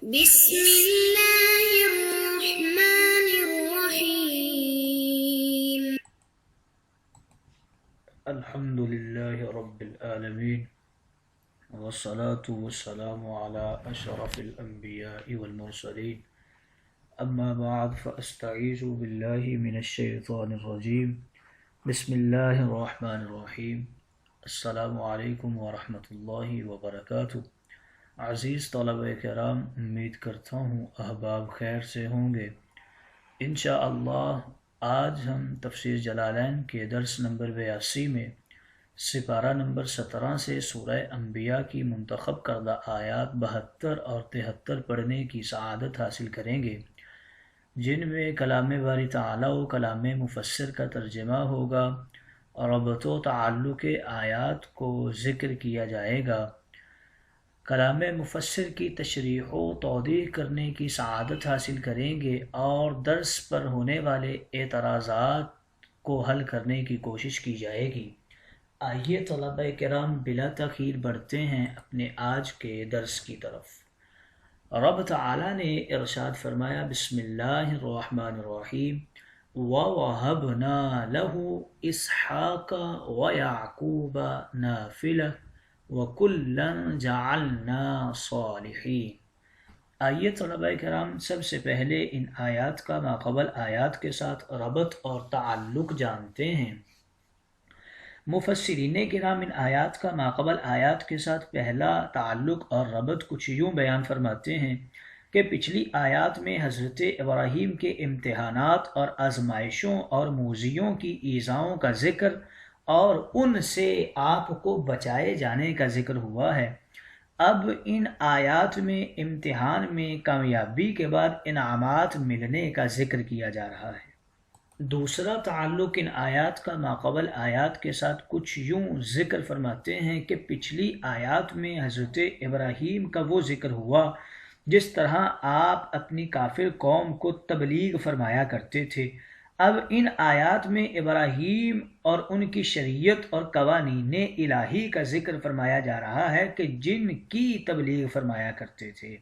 بسم اللہ الرحمن الرحیم الحمد للہ رب العالمین والصلاة والسلام على اشرف الانبیاء والمرسلین اما بعد فاستعیذ باللہ من الشیطان الرجیم بسم اللہ الرحمن الرحیم السلام علیکم ورحمۃ اللہ وبرکاتہ۔ عزیز طلبہ کرام، امید کرتا ہوں احباب خیر سے ہوں گے۔ انشاءاللہ آج ہم تفسیر جلالین کے درس نمبر 82 میں سپارہ نمبر 17 سے سورہ انبیاء کی منتخب کردہ آیات 72 اور 73 پڑھنے کی سعادت حاصل کریں گے، جن میں کلام باری تعالیٰ و کلام مفسر کا ترجمہ ہوگا اور ربط و تعلق آیات کو ذکر کیا جائے گا۔ کلام مفسر کی تشریح و توضیح کرنے کی سعادت حاصل کریں گے اور درس پر ہونے والے اعتراضات کو حل کرنے کی کوشش کی جائے گی۔ آئیے طلبہ کرام بلا تاخیر بڑھتے ہیں اپنے آج کے درس کی طرف۔ رب تعالیٰ نے ارشاد فرمایا، بسم اللہ الرحمن الرحیم، وَوَهَبْنَا لَهُ إِسْحَاقَ وَيَعْقُوبَ نَافِلَةً وَكُلًّا جَعَلْنَا صَالِحِينَ۔ آئیے طلبہ کرام سب سے پہلے ان آیات کا ماقبل آیات کے ساتھ ربط اور تعلق جانتے ہیں۔ مفسرین کرام ان آیات کا ماقبل آیات کے ساتھ پہلا تعلق اور ربط کچھ یوں بیان فرماتے ہیں کہ پچھلی آیات میں حضرت ابراہیم کے امتحانات اور آزمائشوں اور موذیوں کی ایذاؤں کا ذکر اور ان سے آپ کو بچائے جانے کا ذکر ہوا ہے۔ اب ان آیات میں امتحان میں کامیابی کے بعد انعامات ملنے کا ذکر کیا جا رہا ہے۔ دوسرا تعلق ان آیات کا ماقبل آیات کے ساتھ کچھ یوں ذکر فرماتے ہیں کہ پچھلی آیات میں حضرت ابراہیم کا وہ ذکر ہوا جس طرح آپ اپنی کافر قوم کو تبلیغ فرمایا کرتے تھے۔ اب ان آیات میں ابراہیم اور ان کی شریعت اور قوانین الہی کا ذکر فرمایا جا رہا ہے کہ جن کی تبلیغ فرمایا کرتے تھے۔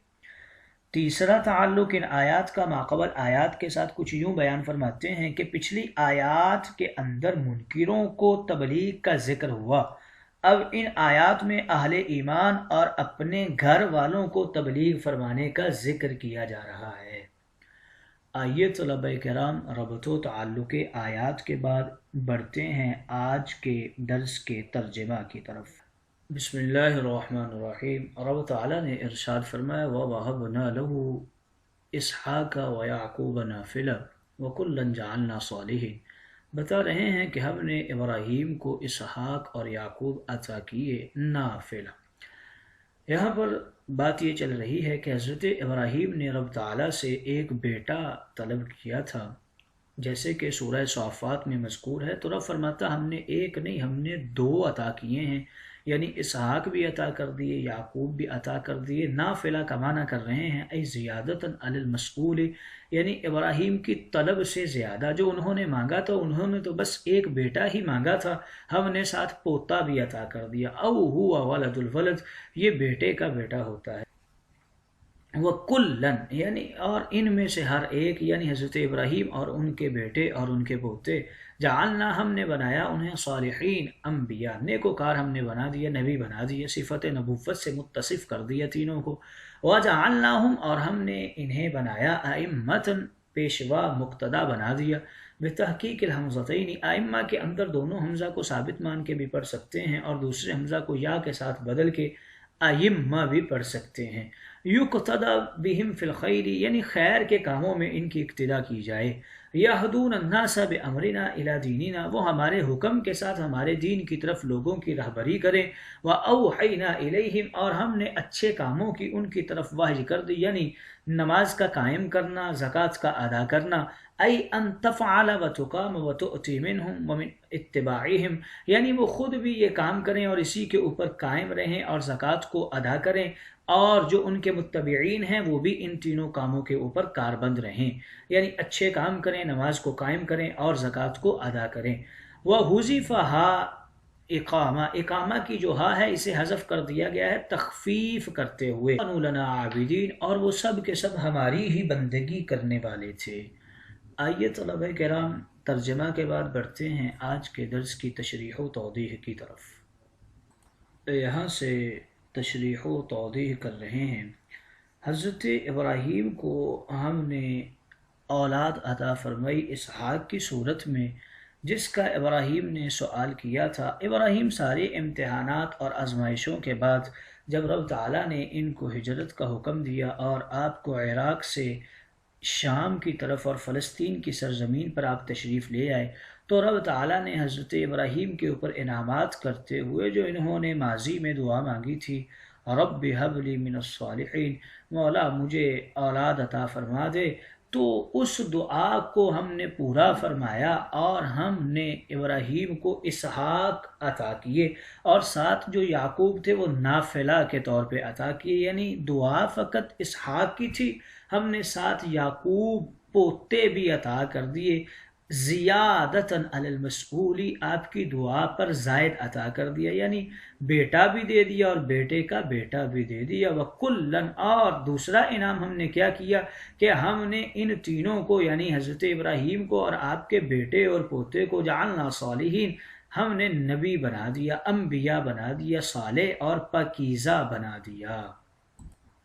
تیسرا تعلق ان آیات کا ماقبل آیات کے ساتھ کچھ یوں بیان فرماتے ہیں کہ پچھلی آیات کے اندر منکروں کو تبلیغ کا ذکر ہوا، اب ان آیات میں اہل ایمان اور اپنے گھر والوں کو تبلیغ فرمانے کا ذکر کیا جا رہا ہے۔ آئیے طلبہ کرام ربط و تعلق آیات کے بعد بڑھتے ہیں آج کے درس کے ترجمہ کی طرف۔ بسم اللہ الرحمن الرحیم، رب تعالیٰ نے ارشاد فرمایا، وَوَهَبْنَا لَهُ إِسْحَاقَ وَيَعْقُوبَ نَافِلَةً وَكُلًّا جَعَلْنَا صَالِحِينَ۔ بتا رہے ہیں کہ ہم نے ابراہیم کو اسحاق اور یعقوب عطا کیے نافلہ۔ یہاں پر بات یہ چل رہی ہے کہ حضرت ابراہیم نے رب تعالیٰ سے ایک بیٹا طلب کیا تھا، جیسے کہ سورہ صافات میں مذکور ہے، تو رب فرماتا ہم نے ایک نہیں، ہم نے 2 عطا کیے ہیں، یعنی اسحاق بھی عطا کر دیے، یعقوب بھی عطا کر دیے۔ نافلہ کا معنی کر رہے ہیں ای زیادتاً علی المسئول، یعنی ابراہیم کی طلب سے زیادہ جو انہوں نے مانگا تھا، انہوں نے تو بس ایک بیٹا ہی مانگا تھا، ہم نے ساتھ پوتا بھی عطا کر دیا۔ او ہوا ولد الولد، یہ بیٹے کا بیٹا ہوتا ہے۔ وَكُلًّا، یعنی اور ان میں سے ہر ایک، یعنی حضرت ابراہیم اور ان کے بیٹے اور ان کے پوتے، جعلنا ہم نے بنایا انہیں صالحین، انبیاء نیکوکار ہم نے بنا دیا، نبی بنا دیا، صفت نبوت سے متصف کر دیا تینوں کو۔ وَجَعَلْنَاهُمْ، اور ہم نے انہیں بنایا ائمۃً، پیشوا مقتدا بنا دیا۔ بتحقیق الحمزتین، ائمہ کے اندر دونوں حمزہ کو ثابت مان کے بھی پڑھ سکتے ہیں اور دوسرے حمزہ کو یا کے ساتھ بدل کے ائمہ بھی پڑھ سکتے ہیں۔ یقتدی بہم فی الخیر، یعنی خیر کے کاموں میں ان کی اقتدا کی جائے۔ یہدون الناس بامرنا الی دیننا، وہ ہمارے حکم کے ساتھ ہمارے دین کی طرف لوگوں کی رہبری کریں۔ واوحینا الیہم، اور ہم نے اچھے کاموں کی ان کی طرف وحی کر دی، یعنی نماز کا قائم کرنا، زکوٰۃ کا ادا کرنا۔ ای ان تفعل وتقام وتؤتی منہم ومن اتباعہم، یعنی وہ خود بھی یہ کام کریں اور اسی کے اوپر قائم رہیں اور زکوٰۃ کو ادا کریں، اور جو ان کے متبعین ہیں وہ بھی ان تینوں کاموں کے اوپر کاربند رہیں، یعنی اچھے کام کریں، نماز کو قائم کریں اور زکوٰۃ کو ادا کریں۔ وَحُذِفَ ہا اقامہ کی جو ہا ہے اسے حذف کر دیا گیا ہے تخفیف کرتے ہوئے، وَكَانُوا لَنَا عَابِدِينَ، اور وہ سب کے سب ہماری ہی بندگی کرنے والے تھے۔ آئیے طلبہ کرام ترجمہ کے بعد بڑھتے ہیں آج کے درس کی تشریح و توضیح کی طرف۔ یہاں سے تشریح و توضیح کر رہے ہیں، حضرت ابراہیم کو ہم نے اولاد عطا فرمائی اسحاق کی صورت میں، جس کا ابراہیم نے سوال کیا تھا۔ ابراہیم سارے امتحانات اور آزمائشوں کے بعد جب رب تعالیٰ نے ان کو ہجرت کا حکم دیا اور آپ کو عراق سے شام کی طرف اور فلسطین کی سرزمین پر آپ تشریف لے آئے، تو رب تعالیٰ نے حضرت ابراہیم کے اوپر انعامات کرتے ہوئے جو انہوں نے ماضی میں دعا مانگی تھی، رب ہب لی من الصالحین، مولا مجھے اولاد عطا فرما دے، تو اس دعا کو ہم نے پورا فرمایا اور ہم نے ابراہیم کو اسحاق عطا کیے، اور ساتھ جو یعقوب تھے وہ نافلہ کے طور پہ عطا کیے، یعنی دعا فقط اسحاق کی تھی، ہم نے ساتھ یعقوب پوتے بھی عطا کر دیے، زیادتاً علی المسئولی، آپ کی دعا پر زائد عطا کر دیا، یعنی بیٹا بھی دے دیا اور بیٹے کا بیٹا بھی دے دیا۔ وَكُلًّا، اور دوسرا انعام ہم نے کیا کیا کہ ہم نے ان تینوں کو یعنی حضرت ابراہیم کو اور آپ کے بیٹے اور پوتے کو جعلنا صالحین، ہم نے نبی بنا دیا، انبیاء بنا دیا، صالح اور پاکیزہ بنا دیا۔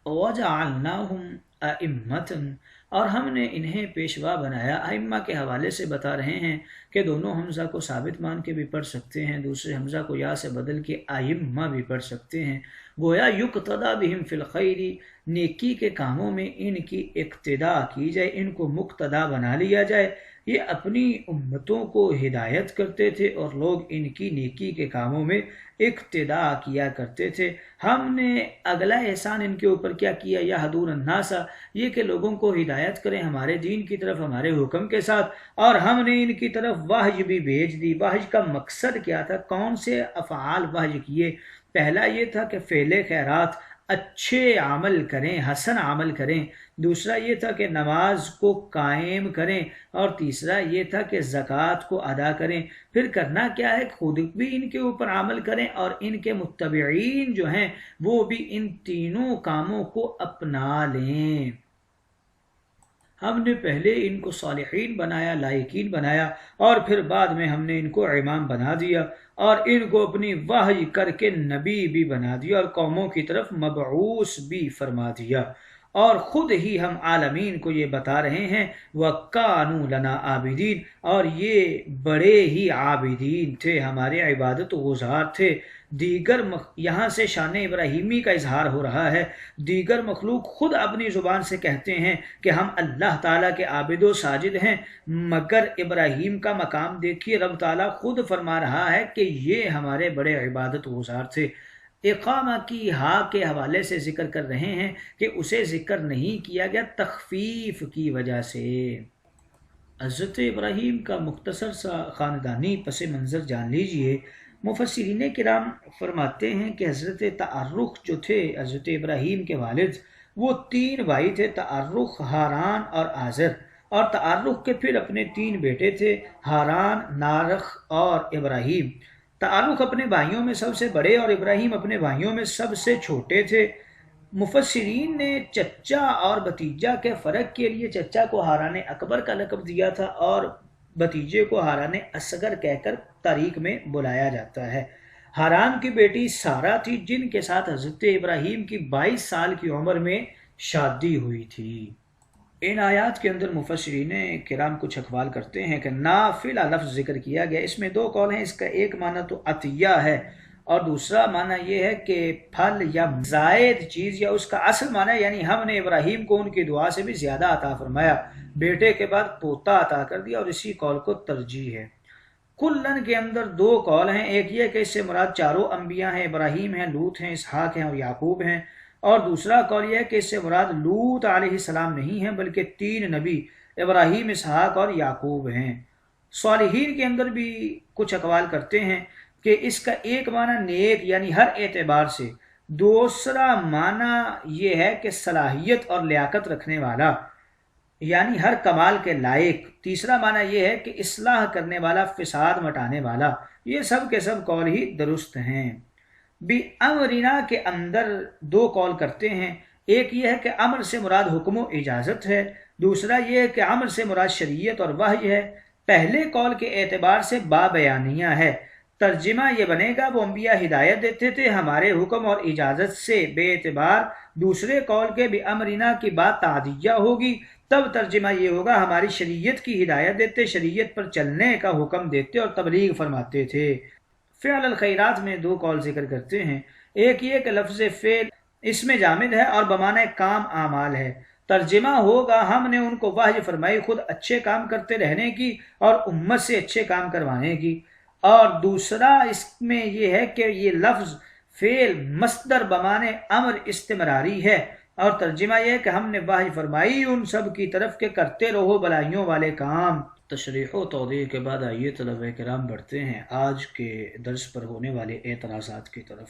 وَجَعَلْنَاهُمْ أَئِمَّةً، اور ہم نے انہیں پیشوا بنایا۔ ائمہ کے حوالے سے بتا رہے ہیں کہ دونوں حمزہ کو ثابت مان کے بھی پڑھ سکتے ہیں، دوسرے حمزہ کو یا سے بدل کے ائمہ بھی پڑھ سکتے ہیں، گویا یقتدی بہم فی الخیر، نیکی کے کاموں میں ان کی اقتدا کی جائے، ان کو مقتدا بنا لیا جائے۔ یہ اپنی امتوں کو ہدایت کرتے تھے اور لوگ ان کی نیکی کے کاموں میں اقتدا کیا کرتے تھے۔ ہم نے اگلا احسان ان کے اوپر کیا کیا، یہدون الناس، یہ کہ لوگوں کو ہدایت کریں ہمارے دین کی طرف ہمارے حکم کے ساتھ، اور ہم نے ان کی طرف وحی بھی بھیج دی۔ وحی کا مقصد کیا تھا، کون سے افعال وحی کیے؟ پہلا یہ تھا کہ فعل خیرات، اچھے عمل کریں، حسن عمل کریں، دوسرا یہ تھا کہ نماز کو قائم کریں، اور تیسرا یہ تھا کہ زکوٰۃ کو ادا کریں۔ پھر کرنا کیا ہے، خود بھی ان کے اوپر عمل کریں اور ان کے متبعین جو ہیں وہ بھی ان تینوں کاموں کو اپنا لیں۔ ہم نے پہلے ان کو صالحین بنایا، لائقین بنایا، اور پھر بعد میں ہم نے ان کو امام بنا دیا اور ان کو اپنی وحی کر کے نبی بھی بنا دیا اور قوموں کی طرف مبعوث بھی فرما دیا، اور خود ہی ہم عالمین کو یہ بتا رہے ہیں وَكَانُوا لَنَا عَابِدِينَ، اور یہ بڑے ہی عابدین تھے، ہمارے عبادت گزار تھے۔ یہاں سے شان ابراہیمی کا اظہار ہو رہا ہے۔ دیگر مخلوق خود اپنی زبان سے کہتے ہیں کہ ہم اللہ تعالیٰ کے عابد و ساجد ہیں، مگر ابراہیم کا مقام دیکھیے، رب تعالیٰ خود فرما رہا ہے کہ یہ ہمارے بڑے عبادت گزار تھے۔ اقامہ کی ہا کے حوالے سے ذکر کر رہے ہیں کہ اسے ذکر نہیں کیا گیا تخفیف کی وجہ سے۔ حضرت ابراہیم کا مختصر سا خاندانی پس منظر جان لیجئے۔ مفسرین کرام فرماتے ہیں کہ حضرت تعرق جو تھے حضرت ابراہیم کے والد، وہ 3 بھائی تھے، تعرق، ہاران اور آزر، اور تعرق کے پھر اپنے 3 بیٹے تھے، ہاران، نارخ اور ابراہیم۔ تعرق اپنے بھائیوں میں سب سے بڑے اور ابراہیم اپنے بھائیوں میں سب سے چھوٹے تھے۔ مفسرین نے چچا اور بھتیجا کے فرق کے لیے چچا کو ہاران اکبر کا لقب دیا تھا اور بھتیجے کو ہاران اصغر کہہ کر تاریخ میں بلایا جاتا ہے۔ ہاران کی بیٹی سارہ تھی جن کے ساتھ حضرت ابراہیم کی 22 سال کی عمر میں شادی ہوئی تھی۔ ان آیات کے اندر مفسرین کرام کچھ اقوال کرتے ہیں کہ نافلہ لفظ ذکر کیا گیا، اس میں 2 قول ہیں۔ اس کا ایک معنی تو عطیہ ہے اور دوسرا معنی یہ ہے کہ پھل یا زائد چیز، یا اس کا اصل معنی یعنی ہم نے ابراہیم کو ان کی دعا سے بھی زیادہ عطا فرمایا، بیٹے کے بعد پوتا عطا کر دیا، اور اسی قول کو ترجیح ہے۔ کلن کے اندر 2 قول ہیں، ایک یہ کہ اس سے مراد چاروں انبیاء ہیں، ابراہیم ہیں، لوط ہیں، اسحاق ہیں اور یعقوب ہیں، اور دوسرا قول یہ ہے کہ اس سے مراد لوط علیہ السلام نہیں ہیں بلکہ 3 نبی ابراہیم، اسحاق اور یعقوب ہیں۔ صالحین کے اندر بھی کچھ اقوال کرتے ہیں کہ اس کا ایک معنی نیک یعنی ہر اعتبار سے، دوسرا معنی یہ ہے کہ صلاحیت اور لیاقت رکھنے والا، یعنی ہر کمال کے لائق۔ تیسرا معنی یہ ہے کہ اصلاح کرنے والا، فساد مٹانے والا۔ یہ سب کے سب قول ہی درست ہیں۔ بھی امرنا کے اندر دو قول کرتے ہیں۔ ایک یہ ہے کہ امر سے مراد حکم و اجازت ہے، دوسرا یہ ہے کہ امر سے مراد شریعت اور وحی ہے۔ پہلے قول کے اعتبار سے با بیانیہ ہے، ترجمہ یہ بنے گا وہ انبیاء ہدایت دیتے تھے ہمارے حکم اور اجازت سے بے اعتبار۔ دوسرے قول کے بھی امرنا کی بات تعدیہ ہوگی، تب ترجمہ یہ ہوگا ہماری شریعت کی ہدایت دیتے، شریعت پر چلنے کا حکم دیتے اور تبلیغ فرماتے تھے۔ فعل الخیرات میں دو قول ذکر کرتے ہیں۔ ایک یہ کہ لفظ فعل اس میں جامد ہے اور بمعنی کام اعمال ہے، ترجمہ ہوگا ہم نے ان کو وحی فرمائی خود اچھے کام کرتے رہنے کی اور امت سے اچھے کام کروانے کی۔ اور دوسرا اس میں یہ ہے کہ یہ لفظ فعل مصدر بمعنی امر استمراری ہے، اور ترجمہ یہ ہے کہ ہم نے وحی فرمائی ان سب کی طرف کہ کرتے رہو بلائیوں والے کام۔ تشریح و توضیح کے بعد آئیے طلبہ کرام بڑھتے ہیں آج کے درس پر ہونے والے اعتراضات کی طرف۔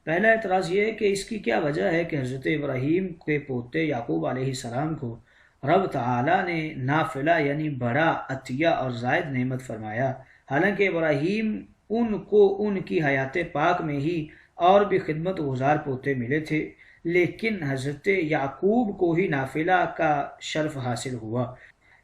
پہلا اعتراض یہ ہے کہ اس کی کیا وجہ ہے کہ حضرت ابراہیم کے پوتے یعقوب علیہ السلام کو رب تعالیٰ نے نافلہ یعنی بڑا عطیہ اور زائد نعمت فرمایا، حالانکہ ابراہیم ان کو ان کی حیات پاک میں ہی اور بھی خدمت گزار پوتے ملے تھے، لیکن حضرت یعقوب کو ہی نافلہ کا شرف حاصل ہوا۔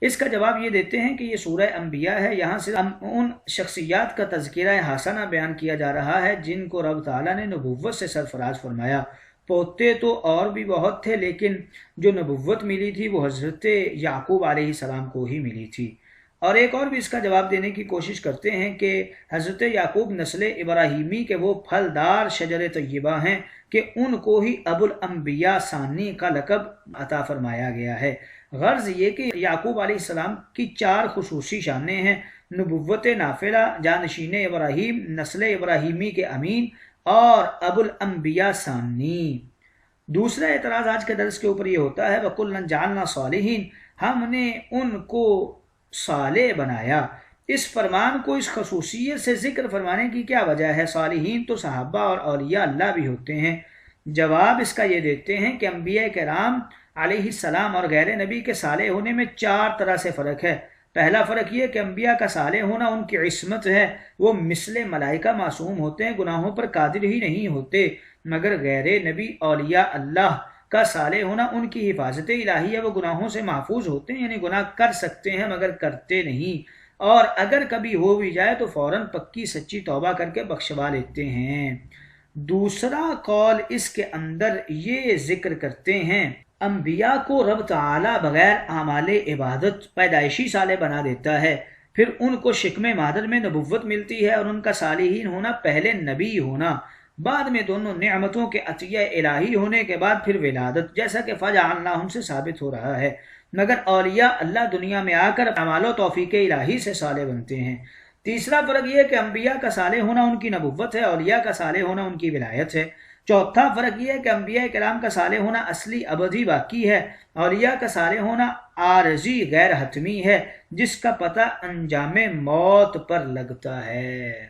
اس کا جواب یہ دیتے ہیں کہ یہ سورہ انبیاء ہے، یہاں سے ان شخصیات کا تذکرہ حسنہ بیان کیا جا رہا ہے جن کو رب تعالیٰ نے نبوت سے سرفراز فرمایا۔ پوتے تو اور بھی بہت تھے، لیکن جو نبوت ملی تھی وہ حضرت یعقوب علیہ السلام کو ہی ملی تھی۔ اور ایک اور بھی اس کا جواب دینے کی کوشش کرتے ہیں کہ حضرت یعقوب نسل ابراہیمی کے وہ پھلدار شجر طیبہ ہیں کہ ان کو ہی ابو الانبیاء ثانی کا لقب عطا فرمایا گیا ہے۔ غرض یہ کہ یعقوب علیہ السلام کی 4 خصوصی شانیں ہیں: نبوت نافلہ، جانشین ابراہیم، نسل ابراہیمی کے امین اور ابو الانبیاء ثانی۔ دوسرا اعتراض آج کے درس کے اوپر یہ ہوتا ہے وَكُلًّا جَعَلْنَا صَالِحِينَ، ہم نے ان کو صالح بنایا۔ اس فرمان کو اس خصوصیت سے ذکر فرمانے کی کیا وجہ ہے؟ صالحین تو صحابہ اور اولیاء اللہ بھی ہوتے ہیں۔ جواب اس کا یہ دیتے ہیں کہ انبیاء کرام علیہ السلام اور غیر نبی کے صالح ہونے میں 4 طرح سے فرق ہے۔ پہلا فرق یہ کہ انبیاء کا صالح ہونا ان کی عصمت ہے، وہ مثل ملائکہ معصوم ہوتے ہیں، گناہوں پر قادر ہی نہیں ہوتے، مگر غیر نبی اولیاء اللہ کا صالح ہونا ان کی حفاظت الہی ہے، وہ گناہوں سے محفوظ ہوتے ہیں، یعنی گناہ کر سکتے ہیں مگر کرتے نہیں، اور اگر کبھی ہو بھی جائے تو فوراً پکی سچی توبہ کر کے بخشوا لیتے ہیں۔ دوسرا قول اس کے اندر یہ ذکر کرتے ہیں انبیاء کو رب تعالیٰ بغیر اعمال عبادت پیدائشی صالح بنا دیتا ہے، پھر ان کو شکم مادر میں نبوت ملتی ہے اور ان کا صالحین ہونا پہلے نبی ہونا، بعد میں دونوں نعمتوں کے عطیہ الہی ہونے کے بعد پھر ولادت، جیسا کہ فجعلناہم سے ثابت ہو رہا ہے۔ مگر اولیاء اللہ دنیا میں آ کر اعمال و توفیق الہی سے صالح بنتے ہیں۔ تیسرا فرق یہ ہے کہ انبیاء کا صالح ہونا ان کی نبوت ہے، اولیاء کا صالح ہونا ان کی ولایت ہے۔ چوتھا فرق یہ ہے کہ انبیاء کرام کا صالح ہونا اصلی ابدی باقی ہے، اولیاء کا صالح ہونا عارضی غیر حتمی ہے، جس کا پتہ انجام موت پر لگتا ہے۔